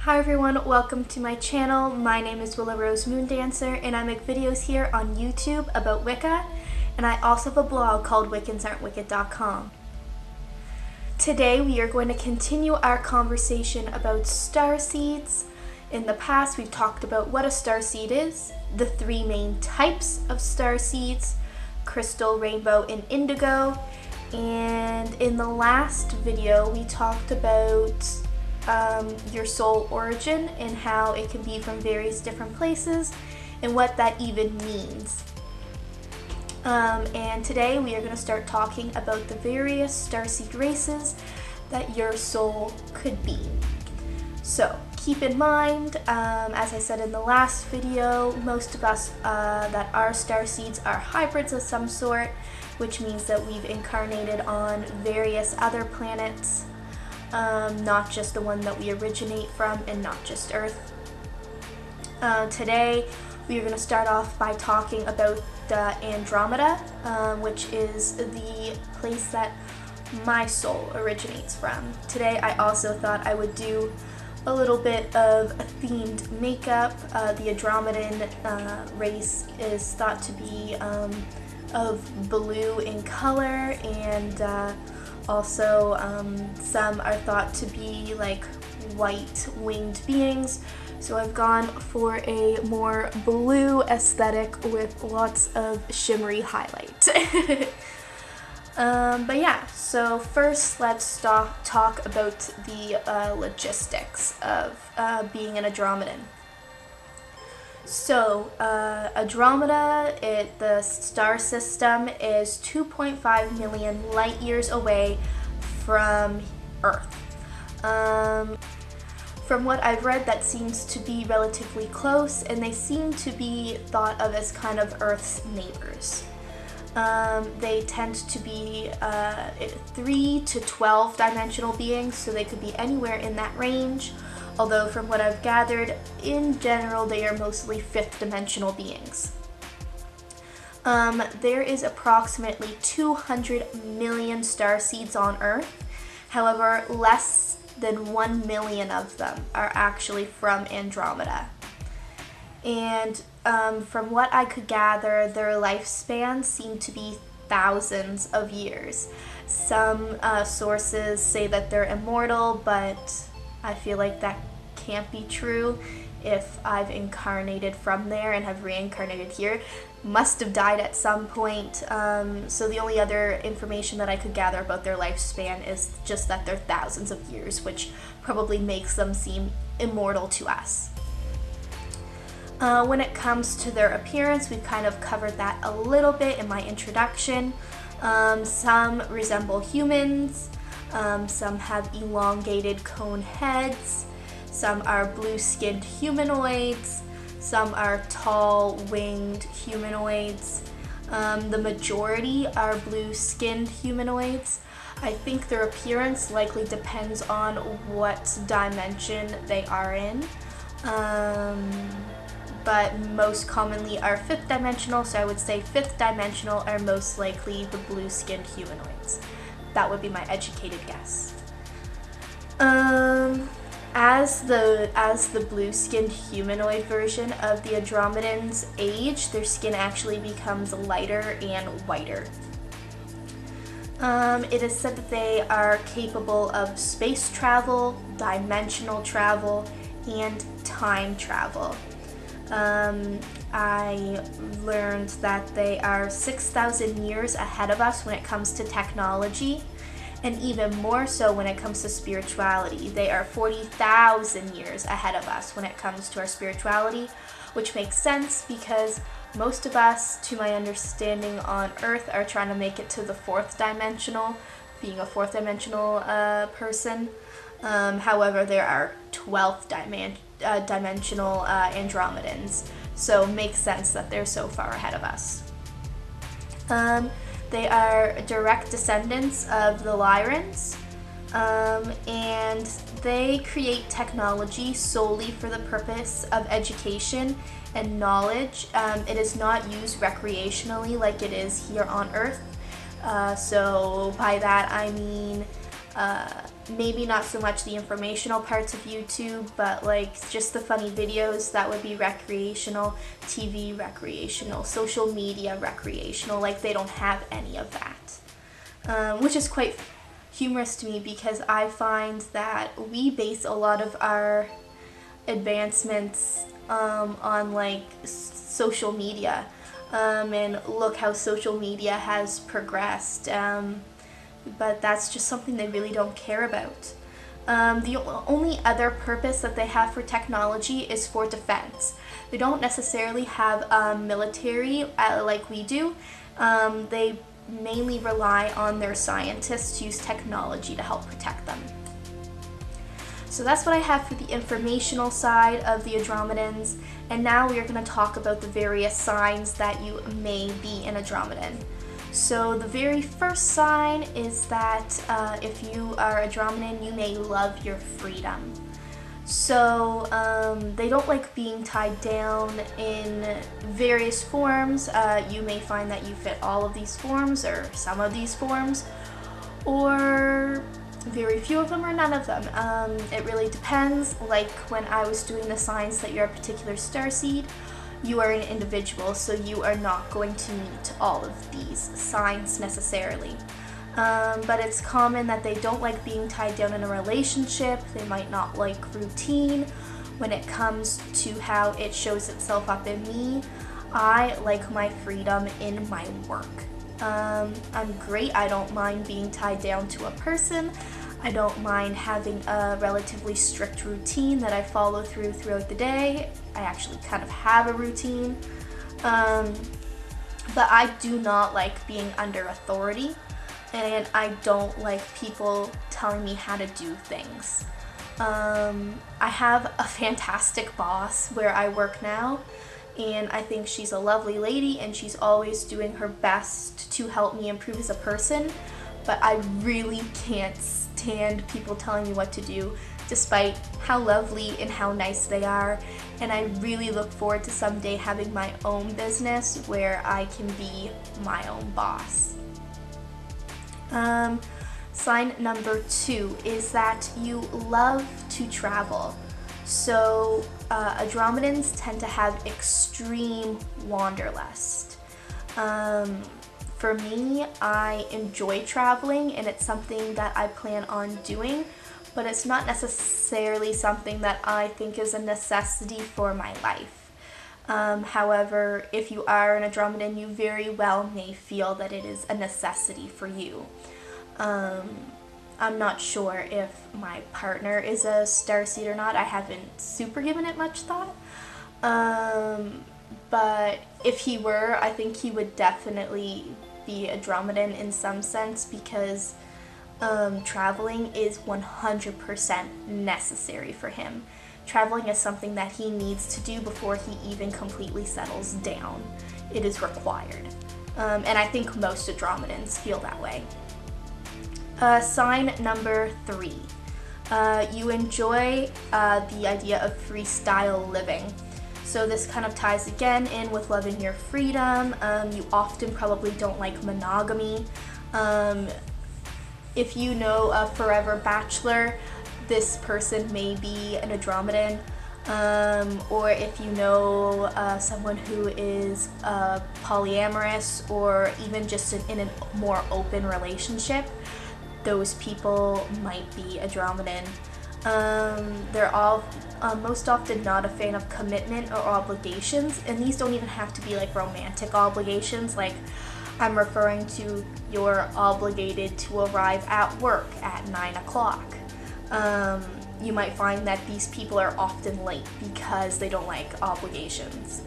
Hi everyone, welcome to my channel. My name is Willow Rose Moondancer and I make videos here on YouTube about Wicca, and I also have a blog called wiccansaren'twicked.com. Today we are going to continue our conversation about starseeds. In the past we've talked about what a starseed is, the three main types of starseeds, crystal, rainbow, and indigo, and in the last video we talked about your soul origin and how it can be from various different places and what that even means. And today we are going to start talking about the various starseed races that your soul could be. So keep in mind, as I said in the last video, most of us that are starseeds are hybrids of some sort, which means that we've incarnated on various other planets. Not just the one that we originate from and not just Earth. Today we are going to start off by talking about Andromeda, which is the place that my soul originates from. Today I also thought I would do a little bit of a themed makeup. The Andromedan race is thought to be of blue in color, and also, some are thought to be like white winged beings, so I've gone for a more blue aesthetic with lots of shimmery highlight. But yeah, so first let's talk about the logistics of being an Andromedan. So, Andromeda, the star system, is 2.5 million light years away from Earth. From what I've read, that seems to be relatively close, and they seem to be thought of as kind of Earth's neighbors. They tend to be 3 to 12 dimensional beings, so they could be anywhere in that range. Although from what I've gathered, in general, they are mostly 5th dimensional beings. There is approximately 200 million starseeds on Earth. However, less than 1 million of them are actually from Andromeda. And from what I could gather, their lifespans seem to be thousands of years. Some sources say that they're immortal, but I feel like that can't be true. If I've incarnated from there and have reincarnated here, must have died at some point. So the only other information that I could gather about their lifespan is just that they're thousands of years, which probably makes them seem immortal to us. When it comes to their appearance, we've kind of covered that a little bit in my introduction. Some resemble humans. Some have elongated cone heads, some are blue-skinned humanoids, some are tall winged humanoids. The majority are blue-skinned humanoids. I think their appearance likely depends on what dimension they are in, but most commonly are 5th dimensional, so I would say 5th dimensional are most likely the blue-skinned humanoids. That would be my educated guess. As the blue-skinned humanoid version of the Andromedans age, their skin actually becomes lighter and whiter. It is said that they are capable of space travel, dimensional travel, and time travel. I learned that they are 6,000 years ahead of us when it comes to technology, and even more so when it comes to spirituality. They are 40,000 years ahead of us when it comes to our spirituality, which makes sense because most of us, to my understanding, on Earth are trying to make it to the 4th dimensional, being a 4th dimensional person. However, there are 12th dimensional Andromedans, so it makes sense that they're so far ahead of us. They are direct descendants of the Lyrans, and they create technology solely for the purpose of education and knowledge. It is not used recreationally like it is here on Earth. So by that I mean maybe not so much the informational parts of YouTube, but like just the funny videos. That would be recreational, TV recreational, social media recreational. Like they don't have any of that, which is quite humorous to me because I find that we base a lot of our advancements on like social media, and look how social media has progressed. But that's just something they really don't care about. The only other purpose that they have for technology is for defense. They don't necessarily have a military like we do. They mainly rely on their scientists to use technology to help protect them. So that's what I have for the informational side of the Andromedans, and now we are going to talk about the various signs that you may be an Andromedan. So the very first sign is that if you are a Andromedan, you may love your freedom. So they don't like being tied down in various forms. You may find that you fit all of these forms or some of these forms, or very few of them or none of them. It really depends. Like when I was doing the signs that you're a particular starseed, you are an individual, so you are not going to meet all of these signs necessarily. But it's common that they don't like being tied down in a relationship. They might not like routine. When it comes to how it shows itself up in me, I like my freedom in my work. I'm great. I don't mind being tied down to a person. I don't mind having a relatively strict routine that I follow throughout the day. I actually kind of have a routine. But I do not like being under authority, and I don't like people telling me how to do things. I have a fantastic boss where I work now, and I think she's a lovely lady and she's always doing her best to help me improve as a person, but I really can't stand people telling me what to do, despite how lovely and how nice they are. And I really look forward to someday having my own business where I can be my own boss. Sign number 2 is that you love to travel. So Andromedans tend to have extreme wanderlust. For me, I enjoy traveling and it's something that I plan on doing, but it's not necessarily something that I think is a necessity for my life. However, if you are an Andromedan, you very well may feel that it is a necessity for you. I'm not sure if my partner is a starseed or not. I haven't super given it much thought. But if he were, I think he would definitely be a Andromedan in some sense, because traveling is 100% necessary for him. Traveling is something that he needs to do before he even completely settles down. It is required. And I think most Andromedans feel that way. Sign number 3. You enjoy the idea of freestyle living. So this kind of ties again in with loving your freedom. You often probably don't like monogamy. If you know a forever bachelor, this person may be an Andromedan. Or if you know someone who is polyamorous, or even just in a more open relationship, those people might be Andromedan. They're all most often not a fan of commitment or obligations, and these don't even have to be like romantic obligations. Like, I'm referring to you're obligated to arrive at work at 9 o'clock. You might find that these people are often late because they don't like obligations.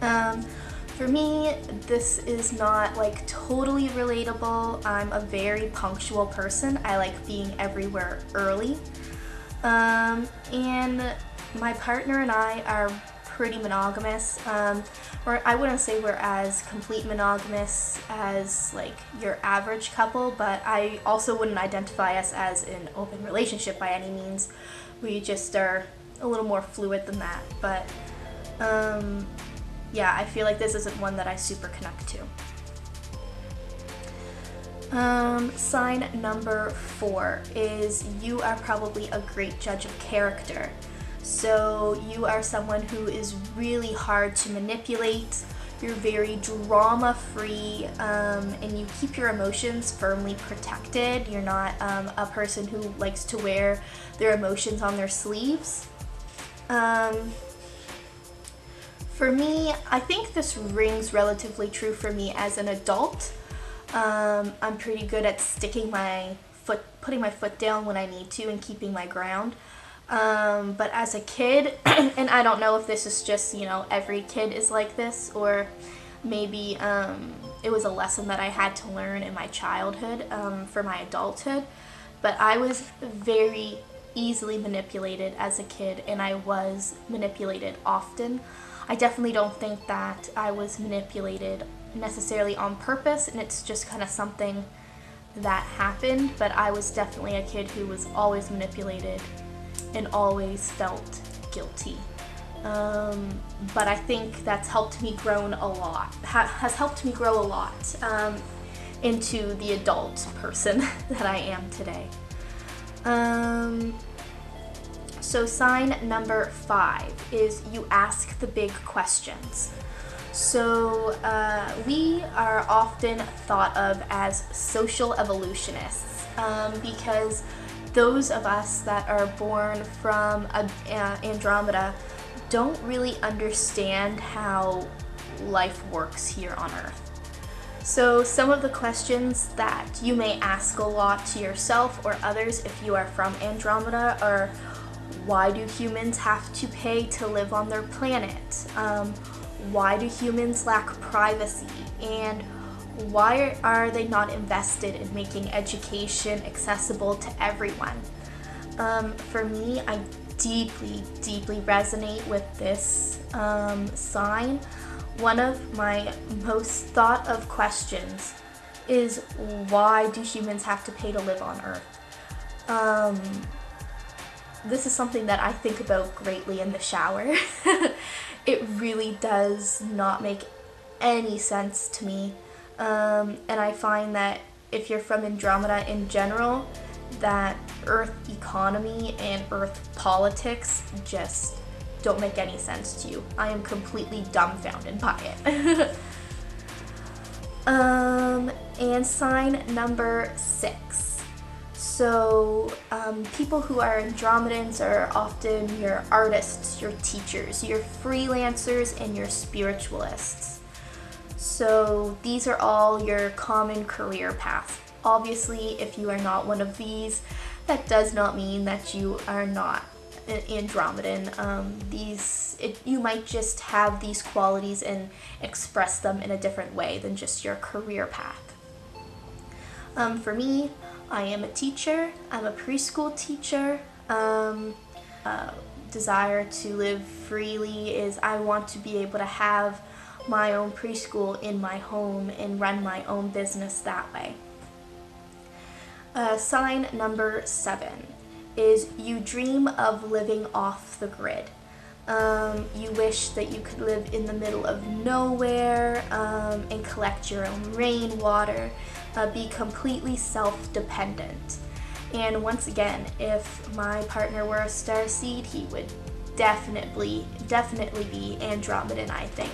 For me, this is not like totally relatable. I'm a very punctual person. I like being everywhere early. And my partner and I are pretty monogamous. Or I wouldn't say we're as complete monogamous as like your average couple, but I also wouldn't identify us as an open relationship by any means. We just are a little more fluid than that. But yeah, I feel like this isn't one that I super connect to. Sign number 4 is you are probably a great judge of character. So you are someone who is really hard to manipulate. You're very drama-free, and you keep your emotions firmly protected. You're not a person who likes to wear their emotions on their sleeves. For me, I think this rings relatively true for me as an adult. I'm pretty good at putting my foot down when I need to and keeping my ground. But as a kid, and I don't know if this is just, every kid is like this, or maybe it was a lesson that I had to learn in my childhood for my adulthood, but I was very easily manipulated as a kid, and I was manipulated often. I definitely don't think that I was manipulated necessarily on purpose, and it's just kind of something that happened, but I was definitely a kid who was always manipulated and always felt guilty. But I think that's helped me grow a lot, has helped me grow a lot into the adult person that I am today. So sign number 5 is you ask the big questions. So we are often thought of as social evolutionists because those of us that are born from Andromeda don't really understand how life works here on Earth. So some of the questions that you may ask a lot to yourself or others if you are from Andromeda are, why do humans have to pay to live on their planet? Why do humans lack privacy? And why are they not invested in making education accessible to everyone? For me, I deeply, deeply resonate with this sign. One of my most thought of questions is, why do humans have to pay to live on Earth? This is something that I think about greatly in the shower. It really does not make any sense to me. And I find that if you're from Andromeda in general, that Earth economy and Earth politics just don't make any sense to you. I am completely dumbfounded by it. And sign number 6. So people who are Andromedans are often your artists, your teachers, your freelancers, and your spiritualists. So these are all your common career paths. Obviously, if you are not one of these, that does not mean that you are not an Andromedan. You might just have these qualities and express them in a different way than just your career path. For me, I am a teacher. I'm a preschool teacher. Desire to live freely is I want to be able to have my own preschool in my home and run my own business that way. Sign number 7 is you dream of living off the grid. You wish that you could live in the middle of nowhere and collect your own rainwater, be completely self-dependent. And once again, if my partner were a Starseed, he would definitely be Andromedan, I think,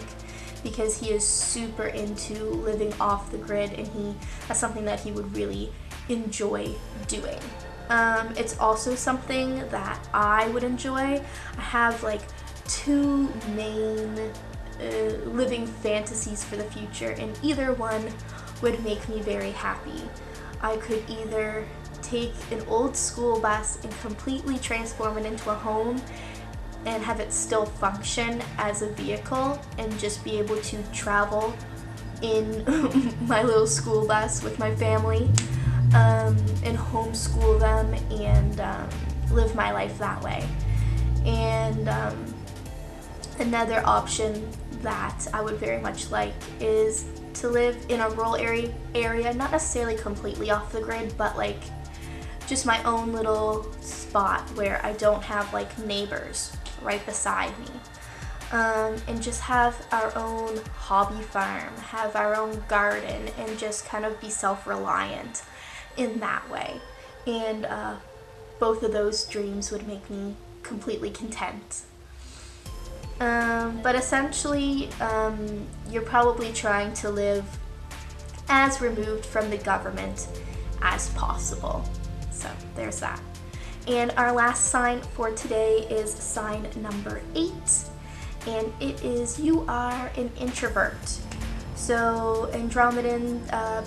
because he is super into living off the grid, and that's something that he would really enjoy doing. It's also something that I would enjoy. I have like 2 main living fantasies for the future, and either one would make me very happy. I could either take an old school bus and completely transform it into a home and have it still function as a vehicle and just be able to travel in my little school bus with my family, and homeschool them and live my life that way. And another option that I would very much like is to live in a rural area, not necessarily completely off the grid, but like just my own little spot where I don't have like neighbors right beside me. and just have our own hobby farm, have our own garden, and just kind of be self-reliant in that way. And both of those dreams would make me completely content. But essentially, you're probably trying to live as removed from the government as possible. So there's that. And our last sign for today is sign number 8, and it is you are an introvert. So Andromedan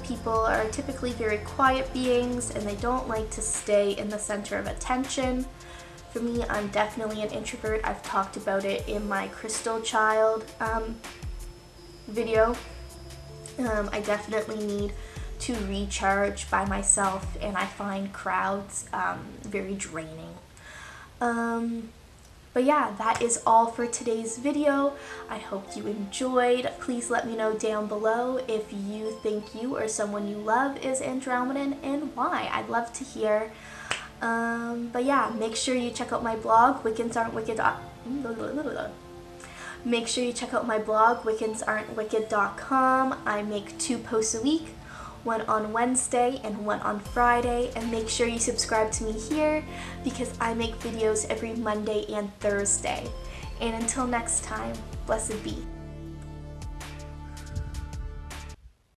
people are typically very quiet beings, and they don't like to stay in the center of attention. For me, I'm definitely an introvert. I've talked about it in my Crystal Child video. I definitely need to recharge by myself, and I find crowds very draining. But yeah, that is all for today's video. I hope you enjoyed. Please let me know down below if you think you or someone you love is Andromedan and why. I'd love to hear. But yeah, make sure you check out my blog, Make sure you check out my blog, wiccansaren'twicked.com. I make 2 posts a week, one on Wednesday and one on Friday, and make sure you subscribe to me here because I make videos every Monday and Thursday. And until next time, blessed be.